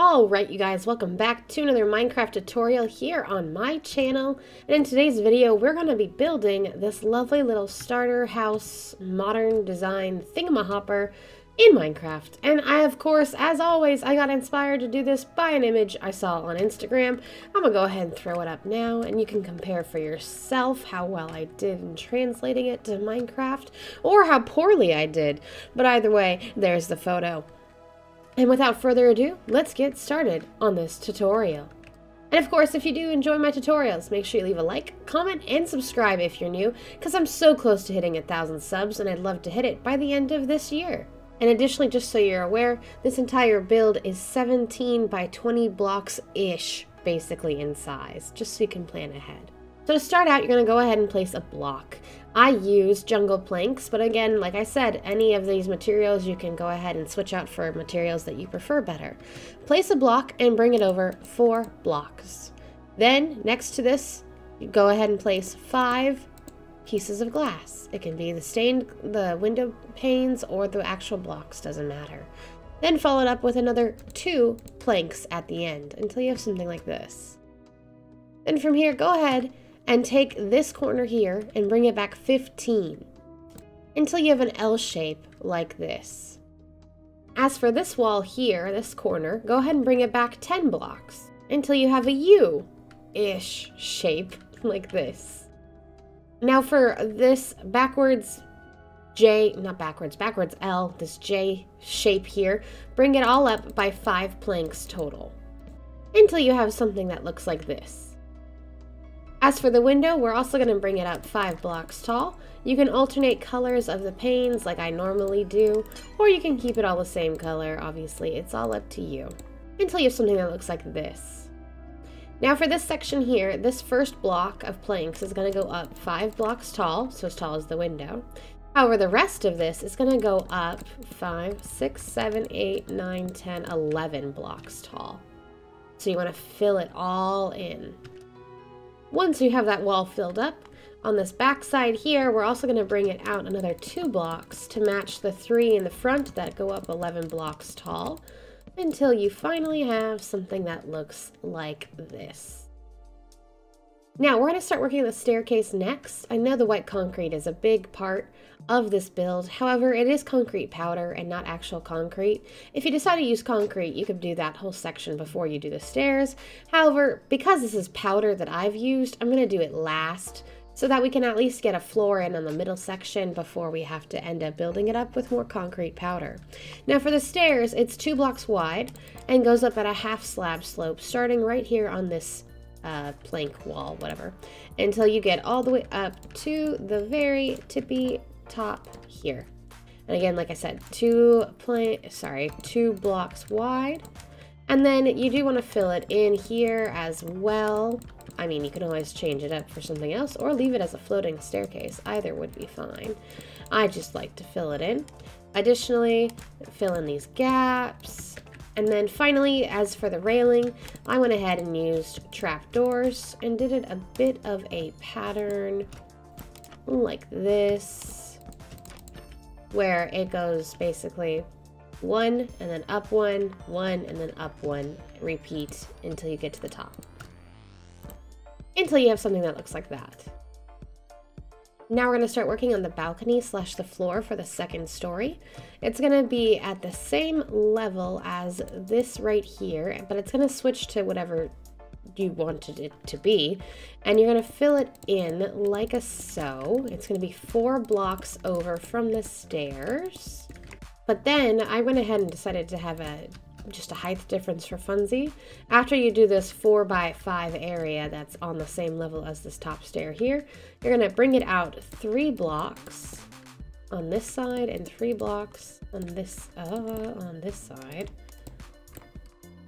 Alright you guys, welcome back to another Minecraft tutorial here on my channel. And in today's video, we're going to be building this lovely little starter house, modern design thingamahopper in Minecraft. And I, of course, as always, I got inspired to do this by an image I saw on Instagram. I'm going to go ahead and throw it up now, and you can compare for yourself how well I did in translating it to Minecraft, or how poorly I did. But either way, there's the photo. And without further ado, let's get started on this tutorial. And of course, if you do enjoy my tutorials, make sure you leave a like, comment, and subscribe if you're new, because I'm so close to hitting 1,000 subs, and I'd love to hit it by the end of this year. And additionally, just so you're aware, this entire build is 17 by 20 blocks-ish, basically, in size, just so you can plan ahead. So to start out, you're going to go ahead and place a block. I use jungle planks, but again, like I said, any of these materials you can go ahead and switch out for materials that you prefer better. Place a block and bring it over 4 blocks. Then, next to this, you go ahead and place 5 pieces of glass. It can be the window panes or the actual blocks, doesn't matter. Then follow it up with another 2 planks at the end until you have something like this. Then from here, go ahead and take this corner here and bring it back 15 until you have an L shape like this. As for this wall here, this corner, go ahead and bring it back 10 blocks until you have a U-ish shape like this. Now for this backwards L, this J shape here, bring it all up by 5 planks total until you have something that looks like this. As for the window, we're also going to bring it up 5 blocks tall. You can alternate colors of the panes like I normally do, or you can keep it all the same color. Obviously, it's all up to you until you have something that looks like this. Now for this section here, this first block of planks is going to go up 5 blocks tall, so as tall as the window. However, the rest of this is going to go up 5, 6, 7, 8, 9, 10, 11 blocks tall. So you want to fill it all in. Once you have that wall filled up, on this back side here, we're also going to bring it out another 2 blocks to match the 3 in the front that go up 11 blocks tall, until you finally have something that looks like this. Now, we're going to start working on the staircase next. I know the white concrete is a big part of this build. However, it is concrete powder and not actual concrete. If you decide to use concrete, you could do that whole section before you do the stairs. However, because this is powder that I've used, I'm going to do it last so that we can at least get a floor in on the middle section before we have to end up building it up with more concrete powder. Now for the stairs, it's 2 blocks wide and goes up at a half slab slope starting right here on this plank wall, whatever, until you get all the way up to the very tippy top here. And again, like I said, 2 blocks wide. And then you do want to fill it in here as well. I mean, you can always change it up for something else or leave it as a floating staircase. Either would be fine. I just like to fill it in. Additionally, fill in these gaps. And then finally, as for the railing, I went ahead and used trapdoors and did it a bit of a pattern like this, where it goes basically 1 and then up 1, 1 and then up 1, repeat until you get to the top. Until you have something that looks like that. Now we're going to start working on the balcony / the floor for the second story. It's going to be at the same level as this right here, but it's going to switch to whatever you wanted it to be. And you're going to fill it in like so. It's going to be 4 blocks over from the stairs. But then I went ahead and decided to have just a height difference for funsie. After you do this 4 by 5 area that's on the same level as this top stair here, you're going to bring it out 3 blocks on this side and 3 blocks on this side,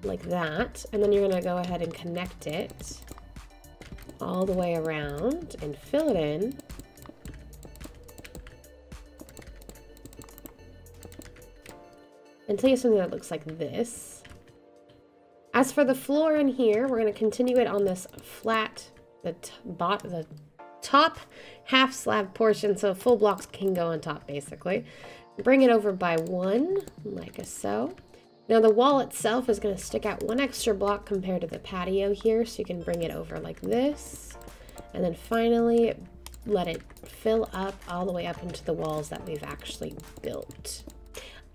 like that. And then you're going to go ahead and connect it all the way around and fill it in. Until you have something that looks like this. As for the floor in here, we're going to continue it on this flat, the top half slab portion, so full blocks can go on top basically. Bring it over by 1, like so. Now the wall itself is going to stick out one extra block compared to the patio here, so you can bring it over like this. And then finally let it fill up all the way up into the walls that we've actually built.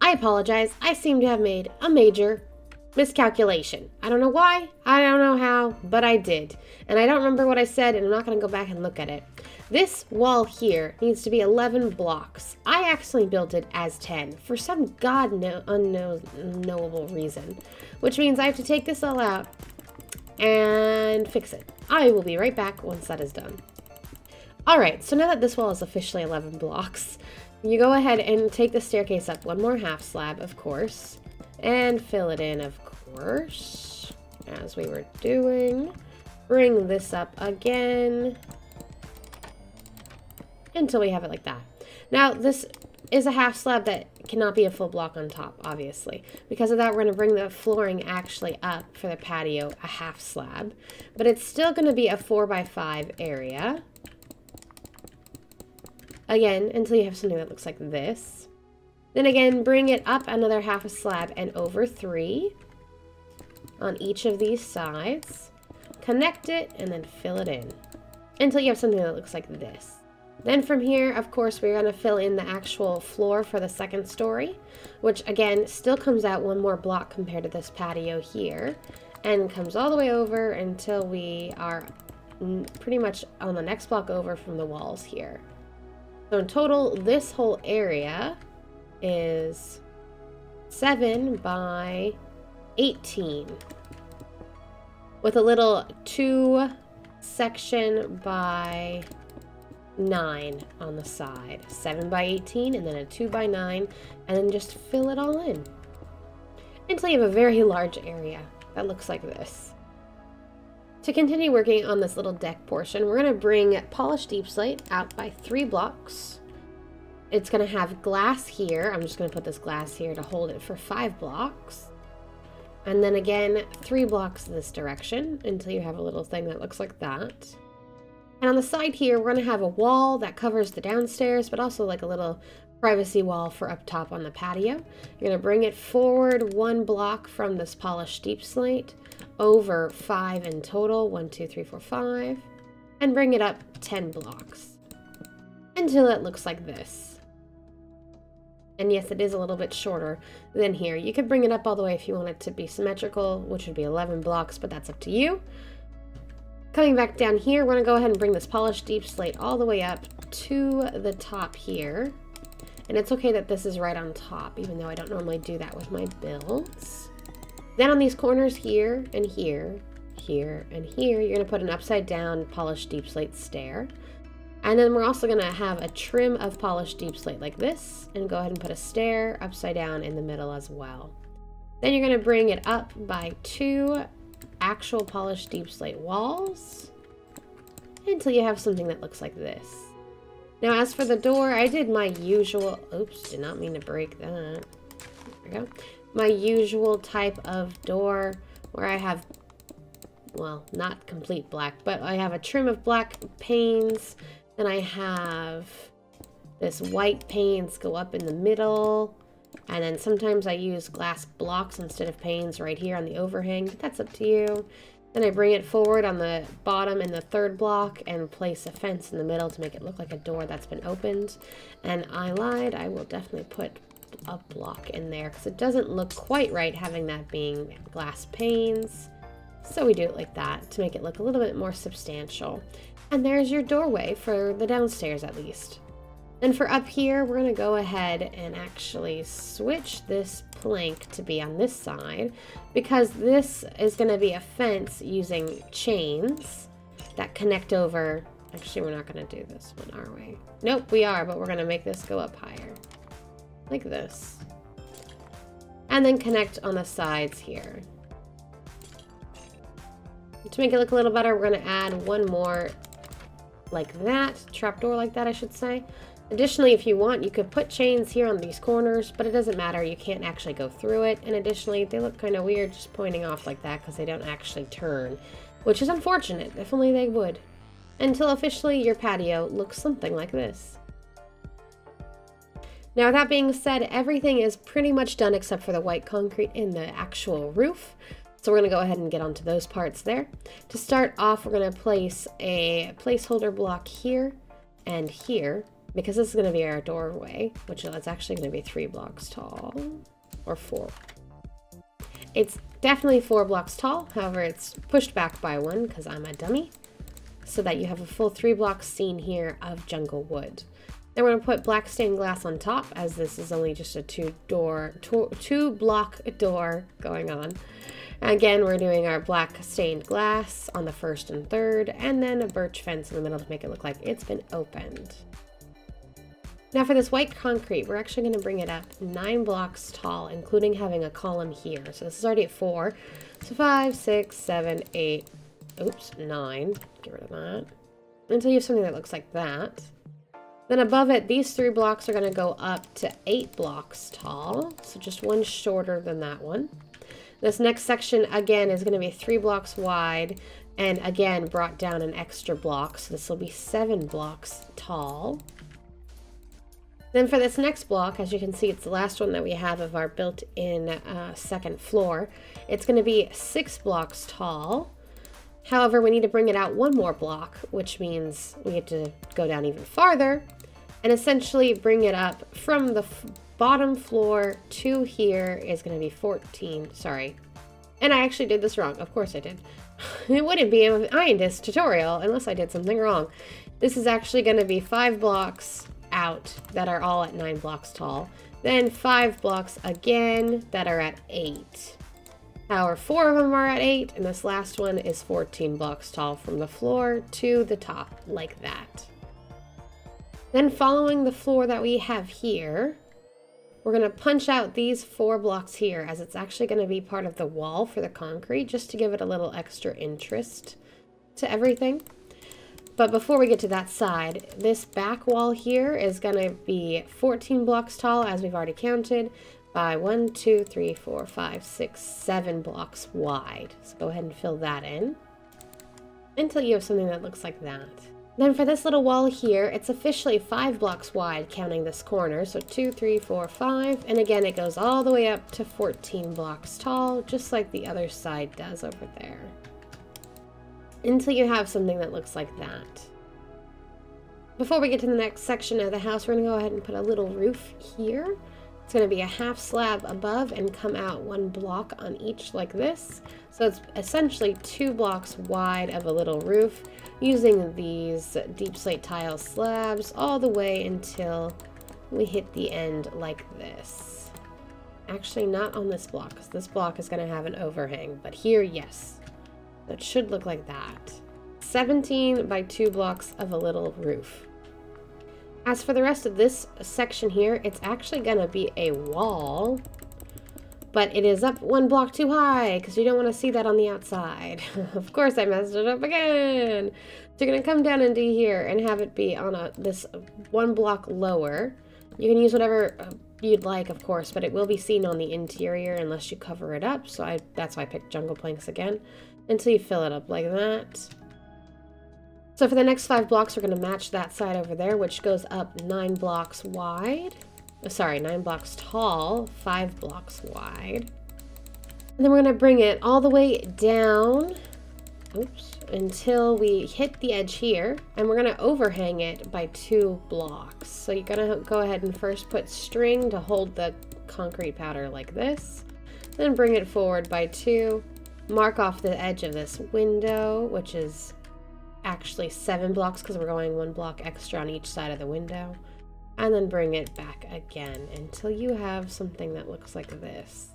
I apologize, I seem to have made a major miscalculation. I don't know why, I don't know how, but I did. And I don't remember what I said, and I'm not going to go back and look at it. This wall here needs to be 11 blocks. I actually built it as 10 for some unknowable reason, which means I have to take this all out and fix it. I will be right back once that is done. Alright, so now that this wall is officially 11 blocks, you go ahead and take the staircase up one more half slab, of course, and fill it in, of course, as we were doing. Bring this up again until we have it like that. Now, this is a half slab that cannot be a full block on top, obviously. Because of that, we're going to bring the flooring actually up for the patio a half slab. But it's still going to be a 4x5 area. Again, until you have something that looks like this. Then again, bring it up another half a slab and over 3 on each of these sides. Connect it and then fill it in until you have something that looks like this. Then from here, of course, we're going to fill in the actual floor for the second story, which again still comes out one more block compared to this patio here, and comes all the way over until we are pretty much on the next block over from the walls here. So in total, this whole area is 7 by 18 with a little 2 section by 9 on the side. 7 by 18 and then a 2 by 9, and then just fill it all in until you have a very large area that looks like this. To continue working on this little deck portion, we're going to bring polished deep slate out by 3 blocks. It's going to have glass here. I'm just going to put this glass here to hold it for 5 blocks. And then again, 3 blocks this direction until you have a little thing that looks like that. And on the side here, we're going to have a wall that covers the downstairs, but also like a little privacy wall for up top on the patio. You're going to bring it forward 1 block from this polished deep slate, over 5 in total, 1, 2, 3, 4, 5, and bring it up 10 blocks until it looks like this. And yes, it is a little bit shorter than here. You could bring it up all the way if you want it to be symmetrical, which would be 11 blocks, but that's up to you. Coming back down here, we're going to go ahead and bring this polished deep slate all the way up to the top here. And it's okay that this is right on top, even though I don't normally do that with my builds. Then on these corners here and here, here and here, you're going to put an upside down polished deep slate stair. And then we're also going to have a trim of polished deep slate like this, and go ahead and put a stair upside down in the middle as well. Then you're going to bring it up by 2 actual polished deep slate walls until you have something that looks like this. Now as for the door, I did my usual, oops, did not mean to break that. There we go. My usual type of door where I have, well, not complete black, but I have a trim of black panes. Then I have this white panes go up in the middle. And then sometimes I use glass blocks instead of panes right here on the overhang, but that's up to you. Then I bring it forward on the bottom in the 3rd block and place a fence in the middle to make it look like a door that's been opened. And I lied, I will definitely put a block in there because it doesn't look quite right having that being glass panes. So we do it like that to make it look a little bit more substantial. And there's your doorway for the downstairs at least. Then for up here, we're going to go ahead and actually switch this plank to be on this side because this is going to be a fence using chains that connect over. Actually, we're not going to do this one, are we? Nope, we are, but we're going to make this go up higher. Like this. And then connect on the sides here. To make it look a little better, we're going to add one more like that. Trapdoor like that, I should say. Additionally, if you want, you could put chains here on these corners, but it doesn't matter. You can't actually go through it. And additionally, they look kind of weird just pointing off like that because they don't actually turn, which is unfortunate. If only they would. Until officially your patio looks something like this. Now, with that being said, everything is pretty much done except for the white concrete in the actual roof. So we're going to go ahead and get onto those parts there. To start off, we're going to place a placeholder block here and here, because this is going to be our doorway, which is actually going to be 3 blocks tall, or 4. It's definitely 4 blocks tall, however it's pushed back by 1 because I'm a dummy, so that you have a full 3 block scene here of jungle wood. Then we're going to put black stained glass on top, as this is only just a 2 block door going on. Again, we're doing our black stained glass on the 1st and 3rd, and then a birch fence in the middle to make it look like it's been opened. Now for this white concrete, we're actually going to bring it up 9 blocks tall, including having a column here. So this is already at 4. So 5, 6, 7, 8, oops, 9. Get rid of that. Until you have something that looks like that. Then above it, these 3 blocks are going to go up to 8 blocks tall. So just 1 shorter than that one. This next section, again, is going to be 3 blocks wide. And again, brought down an extra block. So this will be 7 blocks tall. Then for this next block, as you can see, it's the last one that we have of our built-in 2nd floor. It's going to be 6 blocks tall. However, we need to bring it out 1 more block, which means we get to go down even farther and essentially bring it up from the bottom floor to here is going to be 14. Sorry. And I actually did this wrong. Of course I did. It wouldn't be an Iondis tutorial unless I did something wrong. This is actually going to be 5 blocks out that are all at 9 blocks tall, then 5 blocks again that are at 8. However, 4 of them are at 8, and this last one is 14 blocks tall from the floor to the top, like that. Then following the floor that we have here, we're going to punch out these 4 blocks here, as it's actually going to be part of the wall for the concrete, just to give it a little extra interest to everything. But before we get to that side, this back wall here is going to be 14 blocks tall, as we've already counted, by 1, 2, 3, 4, 5, 6, 7 blocks wide. So go ahead and fill that in until you have something that looks like that. Then for this little wall here, it's officially 5 blocks wide, counting this corner. So 2, 3, 4, 5, and again it goes all the way up to 14 blocks tall, just like the other side does over there. Until you have something that looks like that. Before we get to the next section of the house, we're going to go ahead and put a little roof here. It's going to be a half slab above and come out 1 block on each like this. So it's essentially 2 blocks wide of a little roof using these deep slate tile slabs all the way until we hit the end like this. Actually, not on this block, because this block is going to have an overhang, but here, yes. It should look like that. 17 by 2 blocks of a little roof. As for the rest of this section here, it's actually going to be a wall, but it is up 1 block too high because you don't want to see that on the outside. Of course I messed it up again. So you're going to come down into here and have it be on this 1 block lower. You can use whatever you'd like, of course, but it will be seen on the interior unless you cover it up. So that's why I picked jungle planks again. Until you fill it up like that. So for the next 5 blocks, we're going to match that side over there, which goes up 9 blocks wide. Sorry, 9 blocks tall, 5 blocks wide. And then we're going to bring it all the way down, oops, until we hit the edge here, and we're going to overhang it by 2 blocks. So you're going to go ahead and first put string to hold the concrete powder like this, then bring it forward by 2. Mark off the edge of this window, which is actually 7 blocks because we're going 1 block extra on each side of the window, and then bring it back again until you have something that looks like this.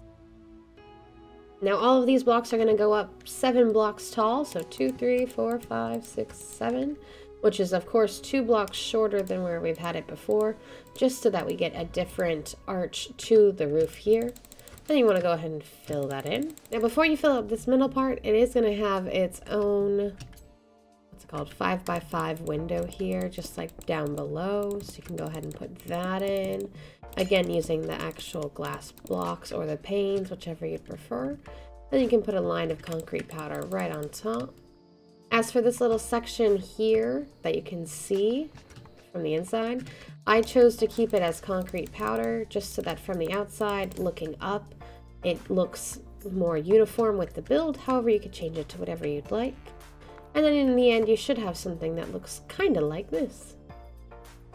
Now all of these blocks are going to go up 7 blocks tall, so 2, 3, 4, 5, 6, 7, which is of course 2 blocks shorter than where we've had it before, just so that we get a different arch to the roof here. Then you want to go ahead and fill that in. Now before you fill up this middle part, it is going to have its own, what's it called, 5 by 5 window here, just like down below. So you can go ahead and put that in. Again, using the actual glass blocks or the panes, whichever you prefer. Then you can put a line of concrete powder right on top. As for this little section here that you can see, from the inside. I chose to keep it as concrete powder just so that from the outside looking up it looks more uniform with the build. However, you could change it to whatever you'd like. And then in the end you should have something that looks kind of like this.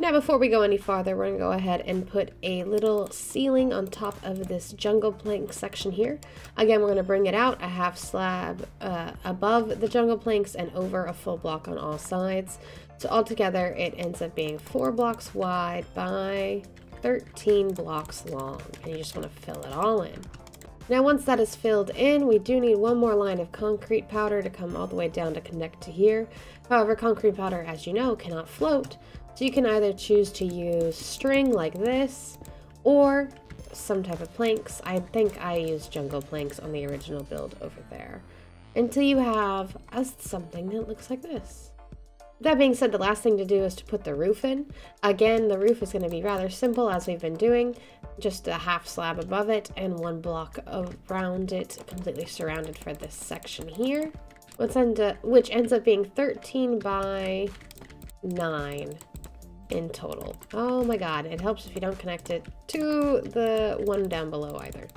Now before we go any farther, we're going to go ahead and put a little ceiling on top of this jungle plank section here. Again, we're going to bring it out a half slab above the jungle planks and over a full block on all sides. So altogether it ends up being 4 blocks wide by 13 blocks long, and you just want to fill it all in. Now once that is filled in, we do need one more line of concrete powder to come all the way down to connect to here. However, concrete powder, as you know, cannot float. So you can either choose to use string like this or some type of planks. I think I used jungle planks on the original build over there. Until you have something that looks like this. That being said, the last thing to do is to put the roof in. Again, the roof is going to be rather simple as we've been doing. Just a half slab above it and 1 block around it, completely surrounded for this section here. Which ends up being 13 by 9. In total. Oh my god, it helps if you don't connect it to the one down below either.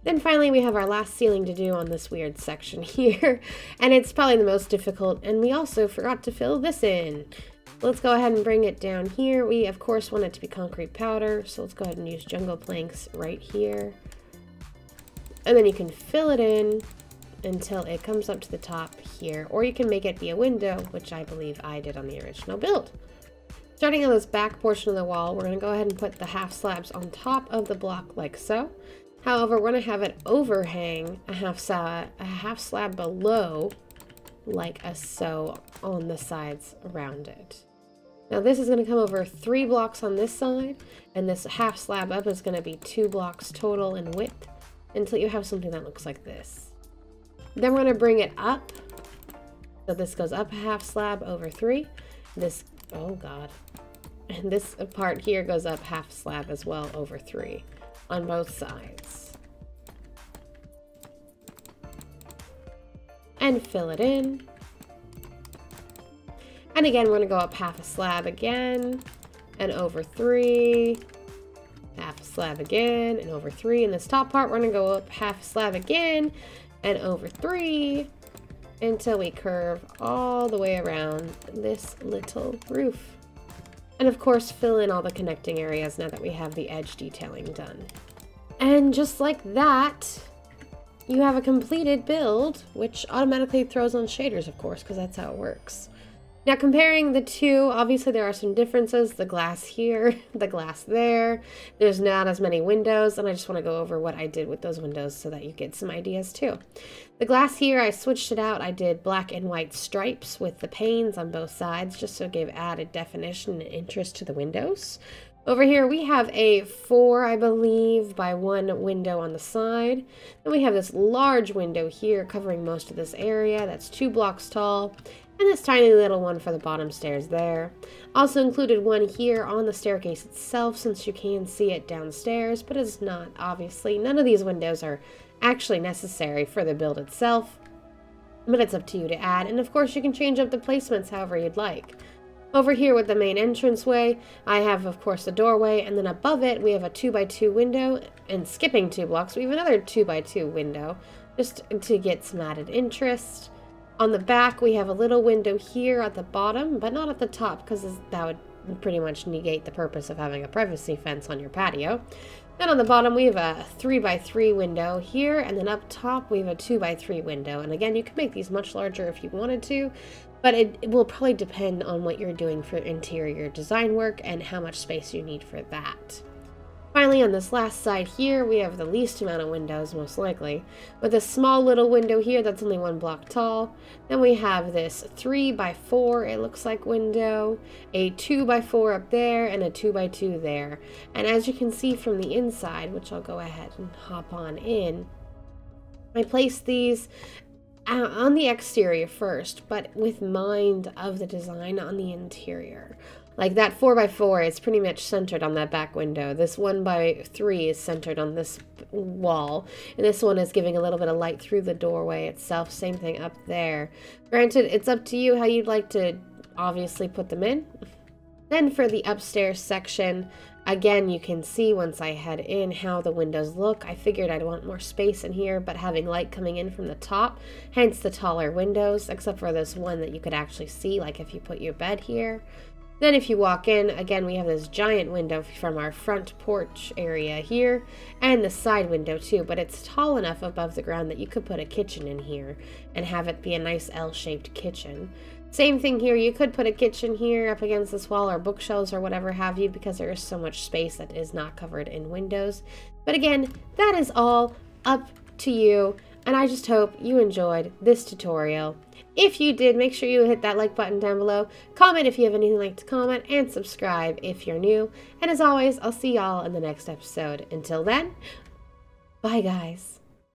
Then finally we have our last ceiling to do on this weird section here, and it's probably the most difficult, and we also forgot to fill this in. Let's go ahead and bring it down here. We of course want it to be concrete powder, so let's go ahead and use jungle planks right here. And then you can fill it in until it comes up to the top here, or you can make it be a window, which I believe I did on the original build. Starting on this back portion of the wall, we're going to go ahead and put the half slabs on top of the block like so. However, we're going to have it overhang a half slab below like so on the sides around it. Now this is going to come over 3 blocks on this side, and this half slab up is going to be 2 blocks total in width until you have something that looks like this. Then we're going to bring it up. So this goes up a half slab over 3. Oh god. And this part here goes up half slab as well over 3 on both sides. And fill it in. And again, we're going to go up half a slab again and over 3. Half a slab again and over 3. In this top part, we're going to go up half a slab again and over 3. Until we curve all the way around this little roof. And of course, fill in all the connecting areas now that we have the edge detailing done. And just like that, you have a completed build, which automatically throws on shaders, of course, because that's how it works. Now comparing the two, obviously there are some differences. The glass here, the glass there. There's not as many windows, and I just want to go over what I did with those windows so that you get some ideas too. The glass here, I switched it out. I did black and white stripes with the panes on both sides just so it gave added definition and interest to the windows. Over here we have a 4, I believe, by 1 window on the side. Then we have this large window here covering most of this area that's 2 blocks tall. And this tiny little one for the bottom stairs there. Also included one here on the staircase itself, since you can see it downstairs, but it's not, obviously. None of these windows are actually necessary for the build itself, but it's up to you to add. And of course you can change up the placements however you'd like. Over here with the main entranceway, I have of course the doorway, and then above it we have a 2x2 window, and skipping 2 blocks we have another 2x2 window, just to get some added interest. On the back, we have a little window here at the bottom, but not at the top, because that would pretty much negate the purpose of having a privacy fence on your patio. Then on the bottom, we have a 3x3 window here, and then up top, we have a 2x3 window. And again, you can make these much larger if you wanted to, but it will probably depend on what you're doing for interior design work and how much space you need for that. Finally, on this last side here, we have the least amount of windows, most likely, with a small little window here that's only 1 block tall. Then we have this 3x4, it looks like, window, a 2x4 up there, and a 2x2 there. And as you can see from the inside, which I'll go ahead and hop on in, I placed these on the exterior first, but with mind of the design on the interior. Like that 4x4 is pretty much centered on that back window. This 1x3 is centered on this wall. And this one is giving a little bit of light through the doorway itself. Same thing up there. Granted, it's up to you how you'd like to obviously put them in. Then for the upstairs section, again, you can see once I head in how the windows look. I figured I'd want more space in here, but having light coming in from the top, hence the taller windows, except for this one that you could actually see, like if you put your bed here. Then if you walk in, again, we have this giant window from our front porch area here, and the side window too, but it's tall enough above the ground that you could put a kitchen in here and have it be a nice L-shaped kitchen. Same thing here, you could put a kitchen here up against this wall or bookshelves or whatever have you, because there is so much space that is not covered in windows. But again, that is all up to you, and I just hope you enjoyed this tutorial. If you did, make sure you hit that like button down below, comment if you have anything like to comment, and subscribe if you're new. And as always, I'll see y'all in the next episode. Until then, bye guys.